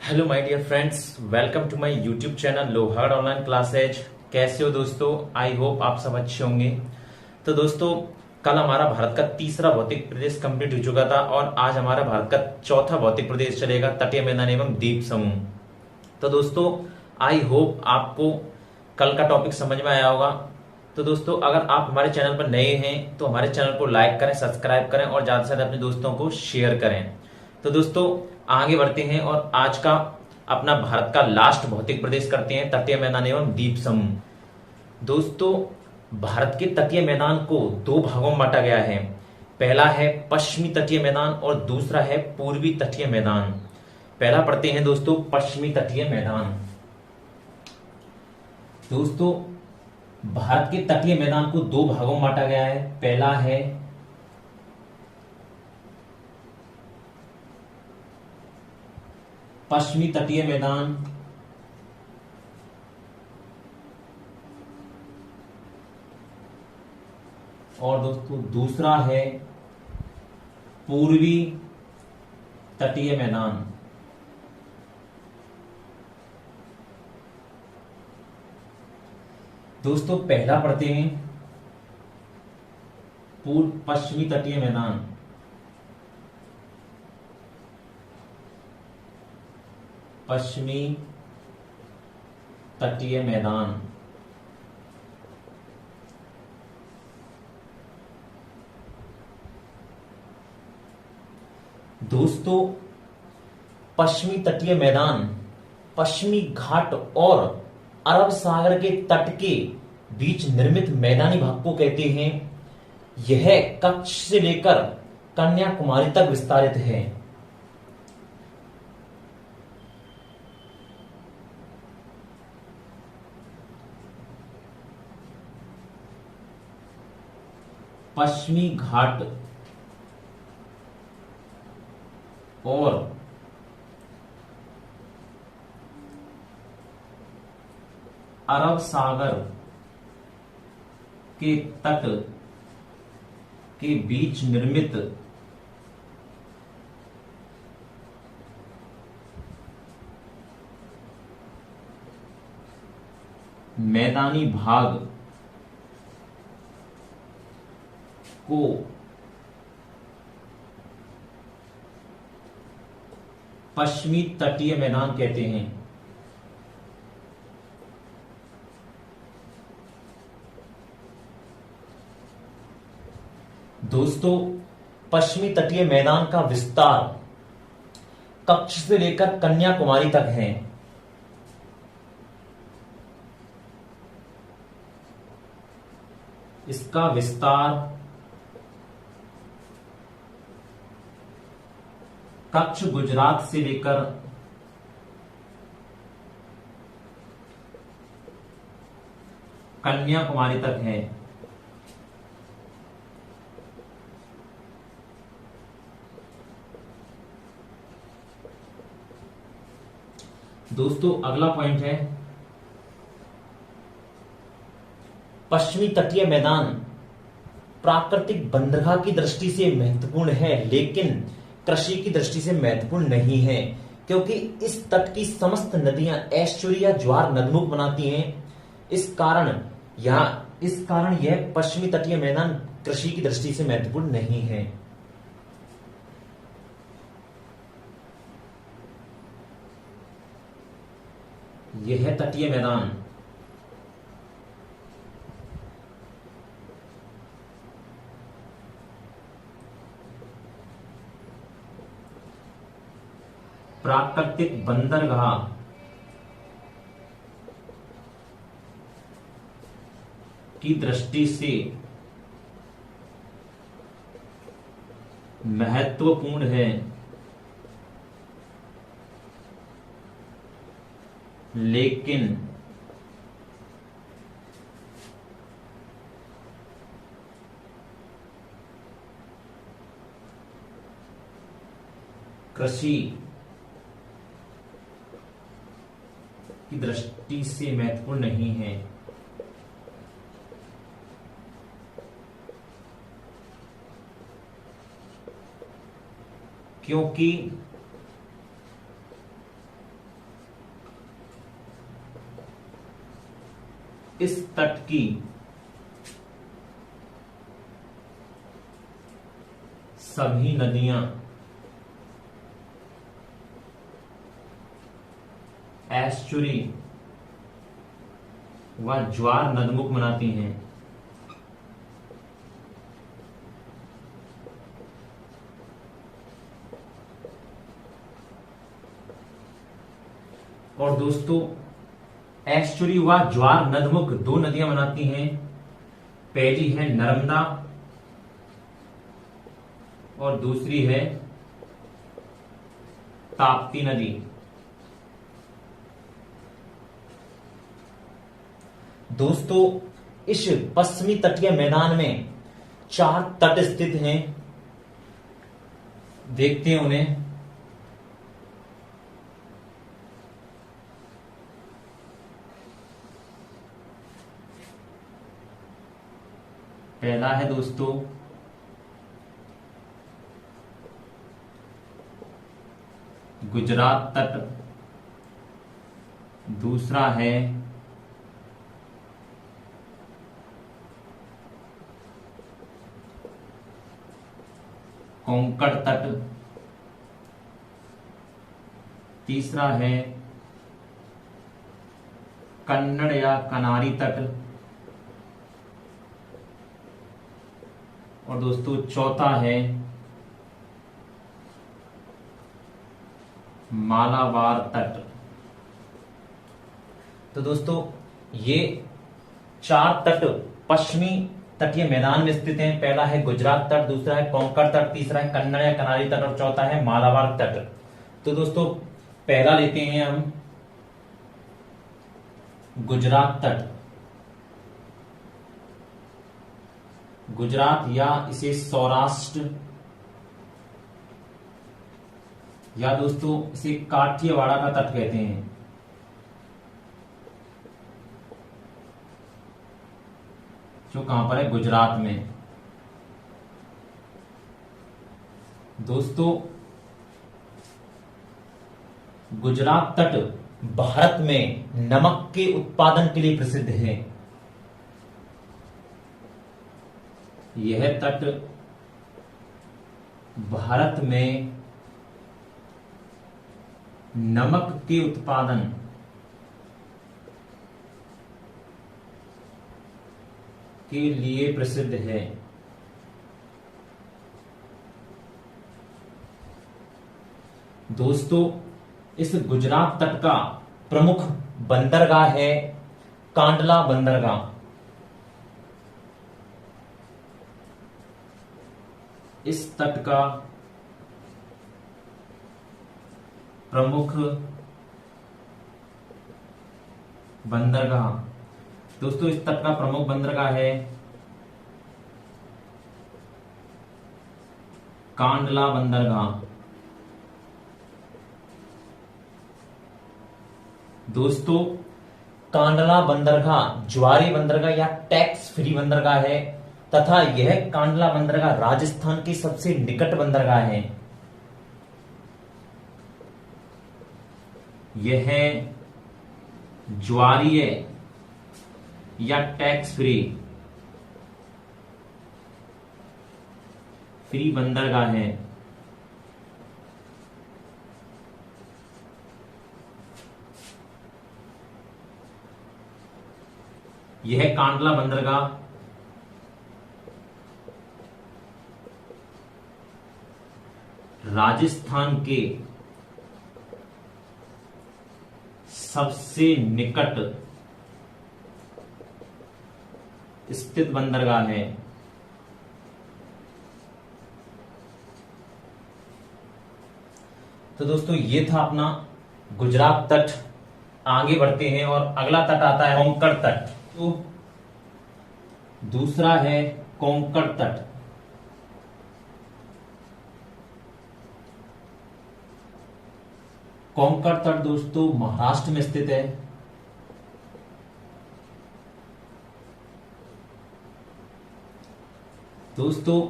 Hello my dear friends, welcome to my YouTube channel Lohagarh online classes. कैसे हो दोस्तों? I hope आप सब अच्छे होंगे। तो दोस्तों, कल हमारा भारत का तीसरा भौतिक प्रदेश कंप्लीट हो चुका था और आज हमारा भारत का चौथा भौतिक प्रदेश चलेगा, तटीय मैदान एवं द्वीप समूह। तो दोस्तों, आई होप आपको कल का टॉपिक समझ में आया होगा। तो दोस्तों, अगर आप हमारे चैनल पर नए हैं तो हमारे चैनल को लाइक करें, सब्सक्राइब करें और ज्यादा से ज्यादा अपने दोस्तों को शेयर करें। तो दोस्तों, आगे बढ़ते हैं और आज का अपना भारत का लास्ट भौतिक प्रदेश करते हैं, तटीय मैदान एवं द्वीप समूह। दोस्तों, भारत के तटीय मैदान को दो भागों में बांटा गया है। पहला है पश्चिमी तटीय मैदान और दूसरा है पूर्वी तटीय मैदान। पहला पढ़ते हैं दोस्तों, पश्चिमी तटीय मैदान। दोस्तों, भारत के तटीय मैदान को दो भागों में बांटा गया है। पहला है पश्चिमी तटीय मैदान और दोस्तों दूसरा है पूर्वी तटीय मैदान। दोस्तों, पहला पढ़ते हैं पूर्व पश्चिमी तटीय मैदान। पश्चिमी तटीय मैदान। दोस्तों, पश्चिमी तटीय मैदान पश्चिमी घाट और अरब सागर के तट के बीच निर्मित मैदानी भाग को कहते हैं। यह कच्छ से लेकर कन्याकुमारी तक विस्तारित है। पश्चिमी घाट और अरब सागर के तट के बीच निर्मित मैदानी भाग को पश्चिमी तटीय मैदान कहते हैं। दोस्तों, पश्चिमी तटीय मैदान का विस्तार कच्छ से लेकर कन्याकुमारी तक है। इसका विस्तार कच्छ गुजरात से लेकर कन्याकुमारी तक है। दोस्तों, अगला पॉइंट है पश्चिमी तटीय मैदान प्राकृतिक बंदरगाह की दृष्टि से महत्वपूर्ण है, लेकिन कृषि की दृष्टि से महत्वपूर्ण नहीं है, क्योंकि इस तट की समस्त नदियां एस्चुरिया ज्वार नदमुख बनाती हैं। इस कारण यह पश्चिमी तटीय मैदान कृषि की दृष्टि से महत्वपूर्ण नहीं है। यह है तटीय मैदान। प्राकृतिक बंदरगाह की दृष्टि से महत्वपूर्ण है, लेकिन कृषि की दृष्टि से महत्वपूर्ण नहीं है। क्योंकि इस तट की सभी नदियां एस्चुरी व ज्वार नदमुख बनाती हैं। और दोस्तों एस्चुरी व ज्वार नदमुख दो नदियां बनाती हैं। पहली है नर्मदा और दूसरी है ताप्ती नदी। दोस्तों इस पश्चिमी तटीय मैदान में 4 तट स्थित हैं। देखते हैं उन्हें। पहला है दोस्तों गुजरात तट, दूसरा है कोंकण तट, तीसरा है कन्नड़ या कनारी तट, और दोस्तों चौथा है मालाबार तट। तो दोस्तों ये 4 तट पश्चिमी तटीय मैदान में स्थित हैं। पहला है गुजरात तट, दूसरा है कोंकण तट, तीसरा है कन्नड़ या कनारी तट और चौथा है मालाबार तट। तो दोस्तों पहला लेते हैं हम गुजरात तट। गुजरात या इसे सौराष्ट्र या दोस्तों इसे काठियावाड़ का तट कहते हैं। जो कहां पर है? गुजरात में। दोस्तों गुजरात तट भारत में नमक के उत्पादन के लिए प्रसिद्ध है। यह तट भारत में नमक के उत्पादन के लिए प्रसिद्ध है। दोस्तों इस गुजरात तट का प्रमुख बंदरगाह है कांडला बंदरगाह। इस तट का प्रमुख बंदरगाह, दोस्तों इस तट का प्रमुख बंदरगाह है कांडला बंदरगाह। दोस्तों कांडला बंदरगाह ज्वारी बंदरगाह या टैक्स फ्री बंदरगाह है तथा यह कांडला बंदरगाह राजस्थान की सबसे निकट बंदरगाह है। यह ज्वारीय या टैक्स फ्री बंदरगाह है। यह कांडला बंदरगाह राजस्थान के सबसे निकट स्थित बंदरगाह है। तो दोस्तों ये था अपना गुजरात तट। आगे बढ़ते हैं और अगला तट आता है कोंकण तट। तो दूसरा है कोंकण तट। कोंकण तट दोस्तों महाराष्ट्र में स्थित है। दोस्तों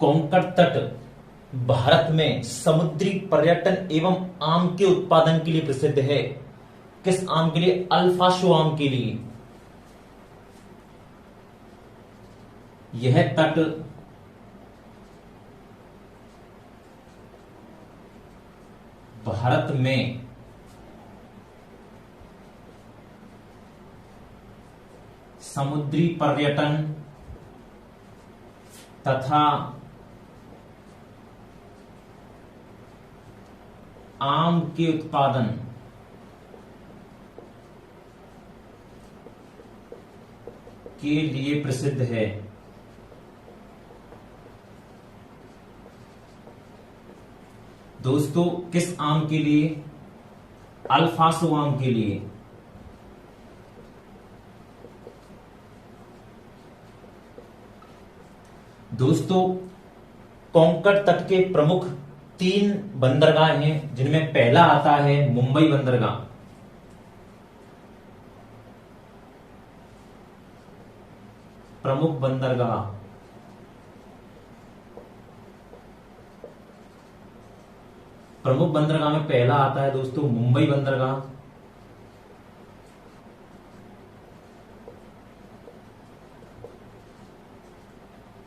कोंकण तट भारत में समुद्री पर्यटन एवं आम के उत्पादन के लिए प्रसिद्ध है। किस आम के लिए? अल्फाशो आम के लिए। यह तट भारत में समुद्री पर्यटन तथा आम के उत्पादन के लिए प्रसिद्ध है। दोस्तों किस आम के लिए? अल्फासो आम के लिए। दोस्तों कोंकण तट के प्रमुख 3 बंदरगाह हैं, जिनमें पहला आता है मुंबई बंदरगाह। प्रमुख बंदरगाह प्रमुख बंदरगाह में पहला आता है दोस्तों मुंबई बंदरगाह।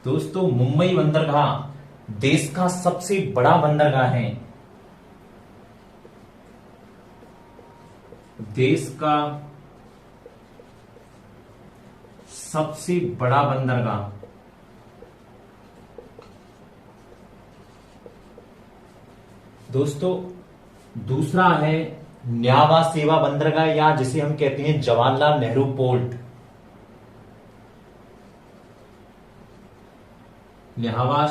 दोस्तों मुंबई बंदरगाह देश का सबसे बड़ा बंदरगाह है। देश का सबसे बड़ा बंदरगाह। दोस्तों दूसरा है न्यावा सेवा बंदरगाह, या जिसे हम कहते हैं जवाहरलाल नेहरू पोर्ट। न्यावा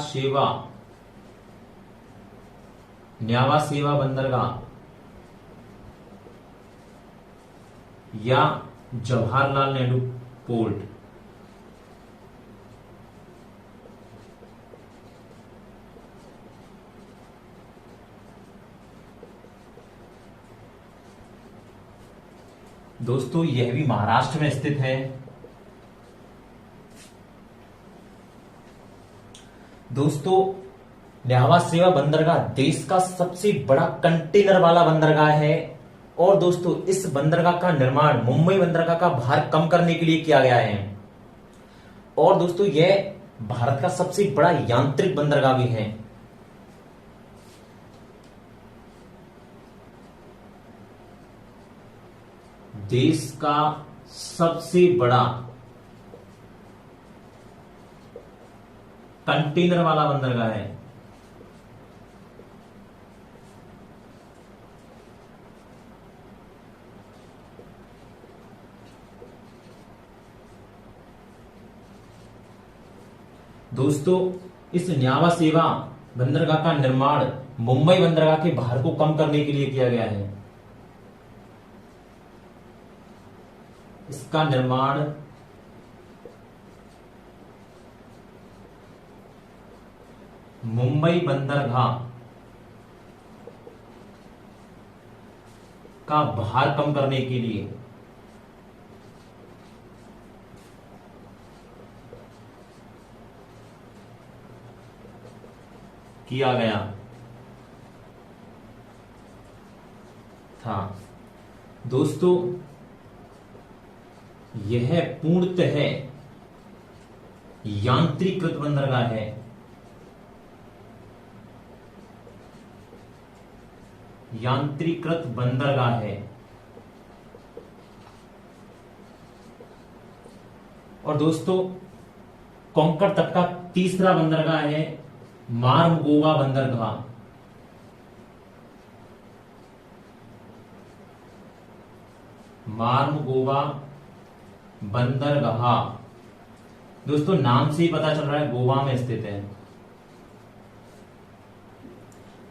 सेवा बंदरगाह या जवाहरलाल नेहरू पोर्ट। दोस्तों यह भी महाराष्ट्र में स्थित है। दोस्तों न्यावा सेवा बंदरगाह देश का सबसे बड़ा कंटेनर वाला बंदरगाह है, और दोस्तों इस बंदरगाह का निर्माण मुंबई बंदरगाह का भार कम करने के लिए किया गया है। और दोस्तों यह भारत का सबसे बड़ा यांत्रिक बंदरगाह भी है। देश का सबसे बड़ा कंटेनर वाला बंदरगाह है। दोस्तों इस न्यावा सेवा बंदरगाह का निर्माण मुंबई बंदरगाह के भार को कम करने के लिए किया गया है। इसका निर्माण मुंबई बंदरगाह का भार कम करने के लिए किया गया था। दोस्तों यह पूर्णतः यांत्रिकृत बंदरगाह है। यांत्रिकृत बंदरगाह है। और दोस्तों कोंकण तट का तीसरा बंदरगाह है मार्मगोवा बंदरगाह। मार्मगोवा बंदरगाह दोस्तों नाम से ही पता चल रहा है गोवा में स्थित है,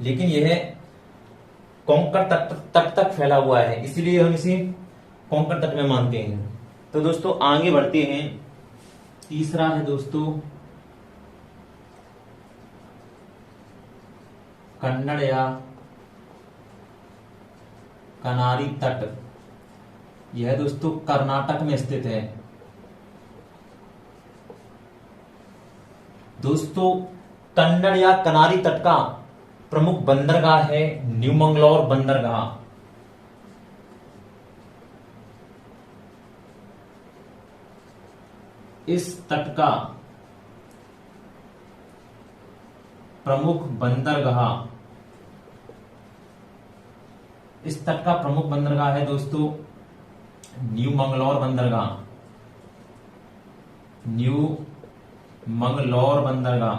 लेकिन यह कोंकण तट तक फैला हुआ है, इसीलिए हम इसे कोंकण तट में मानते हैं। तो दोस्तों आगे बढ़ते हैं। तीसरा है दोस्तों कन्नड़ या कनारी तट। यह दोस्तों कर्नाटक में स्थित है। दोस्तों कन्नड़ या कनारी तट का प्रमुख बंदरगाह है न्यू मंगलोर बंदरगाह। इस तट का प्रमुख बंदरगाह, इस तट का प्रमुख बंदरगाह है दोस्तों न्यू मंगलौर बंदरगाह, न्यू मंगलौर बंदरगाह।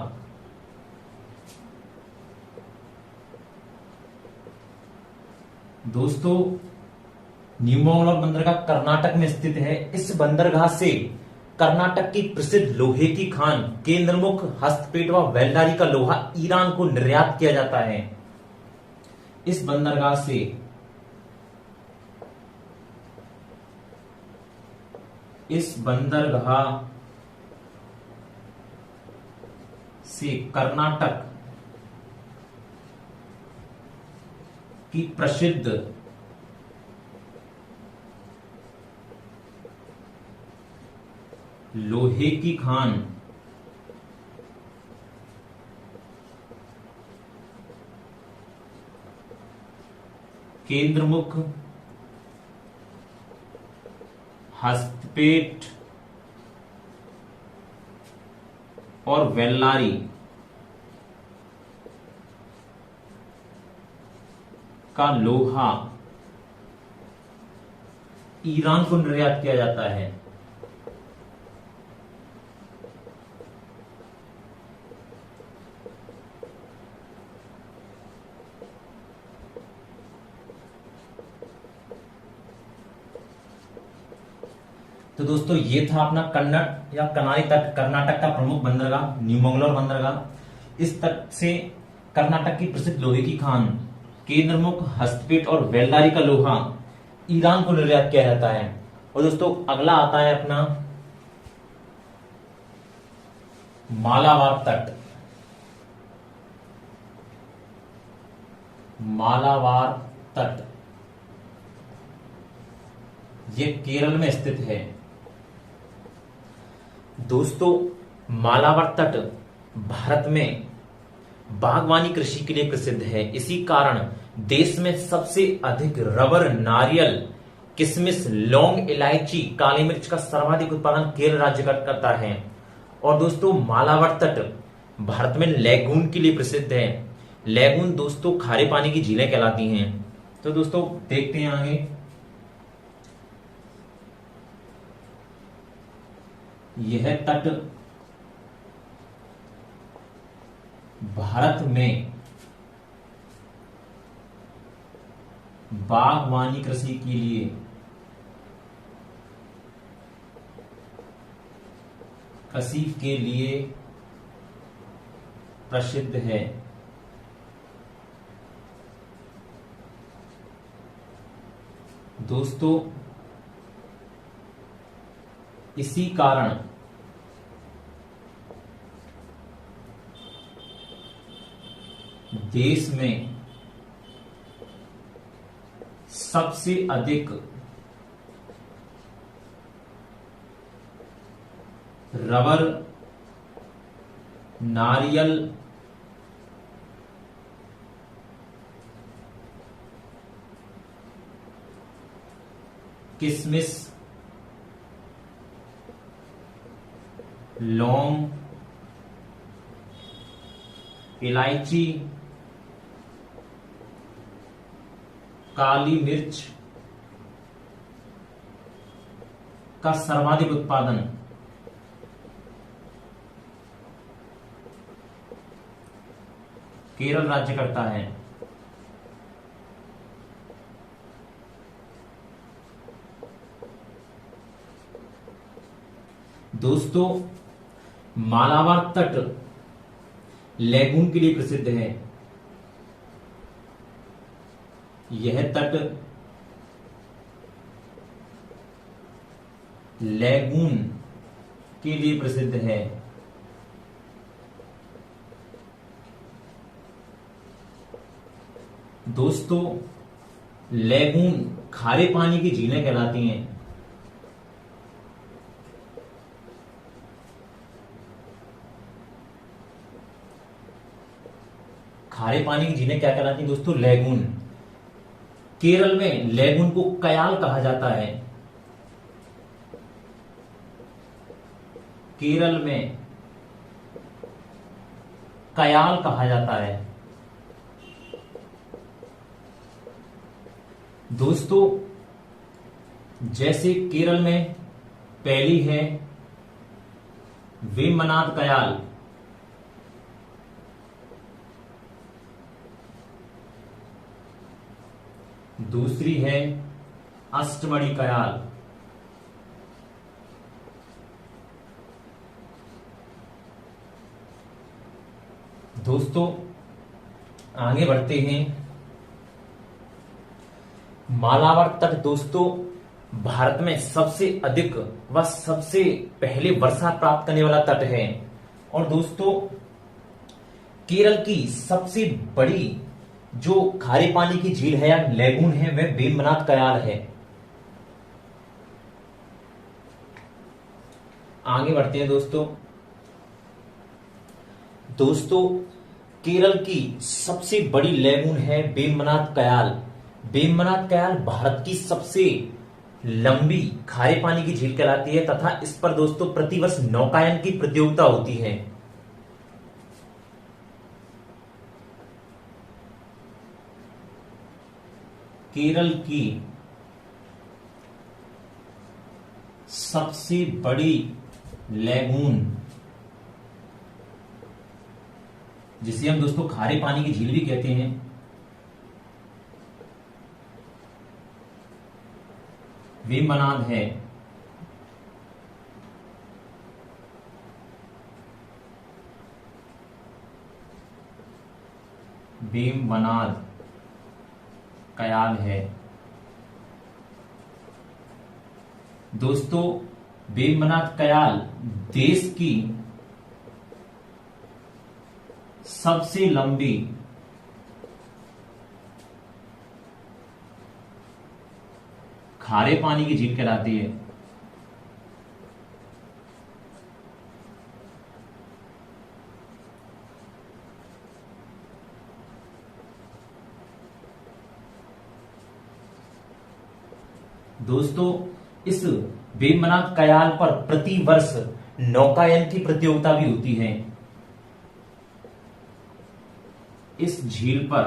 दोस्तों न्यू मंगलौर बंदरगाह कर्नाटक में स्थित है। इस बंदरगाह से कर्नाटक की प्रसिद्ध लोहे की खान, केंद्रमुख, हस्तपेट व वेल्डारी का लोहा ईरान को निर्यात किया जाता है। इस बंदरगाह से कर्नाटक की प्रसिद्ध लोहे की खान, केंद्रमुख, हस्तपेट और वेल्लारी का लोहा ईरान को निर्यात किया जाता है। तो दोस्तों ये था अपना कन्नड़ या कनारी तट, कर्नाटक का प्रमुख बंदरगाह न्यू मंगलौर बंदरगाह। इस तट से कर्नाटक की प्रसिद्ध लोहे की खान, केंद्रमुख, हस्तपेट और वेल्डारी का लोहा ईरान को निर्यात किया जाता है। और दोस्तों अगला आता है अपना मालाबार तट। मालाबार तट ये केरल में स्थित है। दोस्तों मालाबार तट भारत में बागवानी कृषि के लिए प्रसिद्ध है। इसी कारण देश में सबसे अधिक रबर, नारियल, किशमिश, लौंग, इलायची, काली मिर्च का सर्वाधिक उत्पादन केरल राज्य करता है। और दोस्तों मालाबार तट भारत में लैगून के लिए प्रसिद्ध है। लैगून दोस्तों खारे पानी की झीलें कहलाती हैं। तो दोस्तों देखते हैं आगे। यह तट भारत में बागवानी कृषि के लिए प्रसिद्ध है। दोस्तों इसी कारण देश में सबसे अधिक रबर, नारियल, किशमिश, लौंग, इलायची, काली मिर्च का सर्वाधिक उत्पादन केरल राज्य करता है। दोस्तों मालाबार तट लैगून के लिए प्रसिद्ध है। यह तट लैगून के लिए प्रसिद्ध है। दोस्तों लैगून खारे पानी की झीलें कहलाती हैं। खारे पानी की झीलें क्या कहलाती हैं दोस्तों? लैगून। केरल में लैगून को कयाल कहा जाता है। केरल में कयाल कहा जाता है। दोस्तों जैसे केरल में पहली है वेम्बनाड कयाल, दूसरी है अष्टमणि कयाल, दोस्तों आगे बढ़ते हैं। मालाबार तट दोस्तों भारत में सबसे अधिक व सबसे पहले वर्षा प्राप्त करने वाला तट है। और दोस्तों केरल की सबसे बड़ी जो खारे पानी की झील है या लेगून है वह वेम्बनाड कयाल है। आगे बढ़ते हैं दोस्तों। दोस्तों केरल की सबसे बड़ी लेगून है वेम्बनाड कयाल। वेम्बनाड कयाल भारत की सबसे लंबी खारे पानी की झील कहलाती है तथा इस पर दोस्तों प्रतिवर्ष नौकायन की प्रतियोगिता होती है। केरल की सबसे बड़ी लेगून जिसे हम दोस्तों खारे पानी की झील भी कहते हैं, वेम्बनाड है। वेम्बनाड कयाल है। दोस्तों वेम्बनाड कयाल देश की सबसे लंबी खारे पानी की झील कहलाती है। दोस्तों इस वेम्बनाड कयाल पर प्रति वर्ष नौकायन की प्रतियोगिता भी होती है। इस झील पर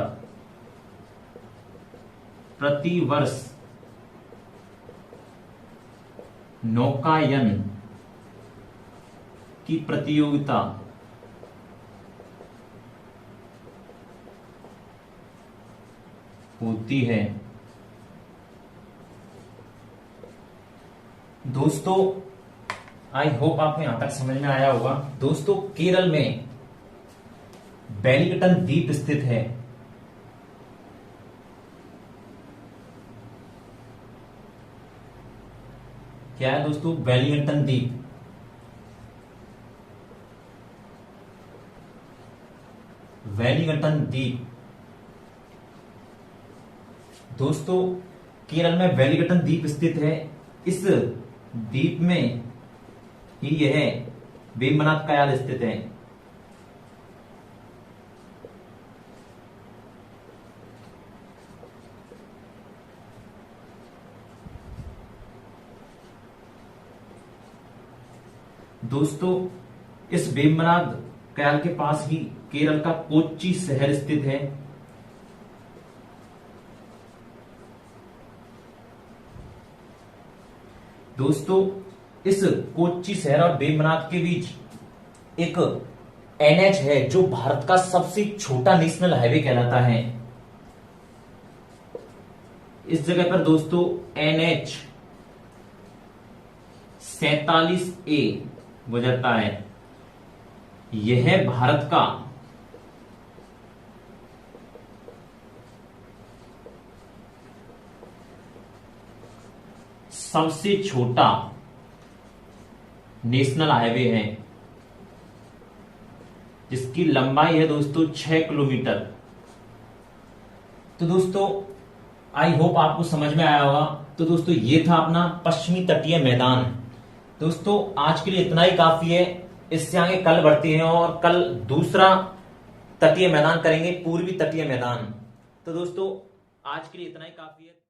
प्रति वर्ष नौकायन की प्रतियोगिता होती है। दोस्तों आई होप आपको यहां तक समझ में आया होगा। दोस्तों केरल में वेलिंगटन द्वीप स्थित है। क्या है दोस्तों? वेलिंगटन द्वीप। वेलिंगटन द्वीप दोस्तों केरल में वेलिंगटन द्वीप स्थित है। इस द्वीप में ही यह वेम्बनाड कयाल स्थित है। दोस्तों इस वेम्बनाड कयाल के पास ही केरल का कोच्चि शहर स्थित है। दोस्तों इस कोच्चि शहर और वेम्बनाड के बीच एक एनएच है जो भारत का सबसे छोटा नेशनल हाईवे कहलाता है। इस जगह पर दोस्तों NH 47A गुजरता है। यह भारत का सबसे छोटा नेशनल हाईवे है जिसकी लंबाई है दोस्तों 6 किलोमीटर। तो दोस्तों आई होप आपको समझ में आया होगा। तो दोस्तों ये था अपना पश्चिमी तटीय मैदान। दोस्तों आज के लिए इतना ही काफी है। इससे आगे कल बढ़ते हैं और कल दूसरा तटीय मैदान करेंगे, पूर्वी तटीय मैदान। तो दोस्तों आज के लिए इतना ही काफी है।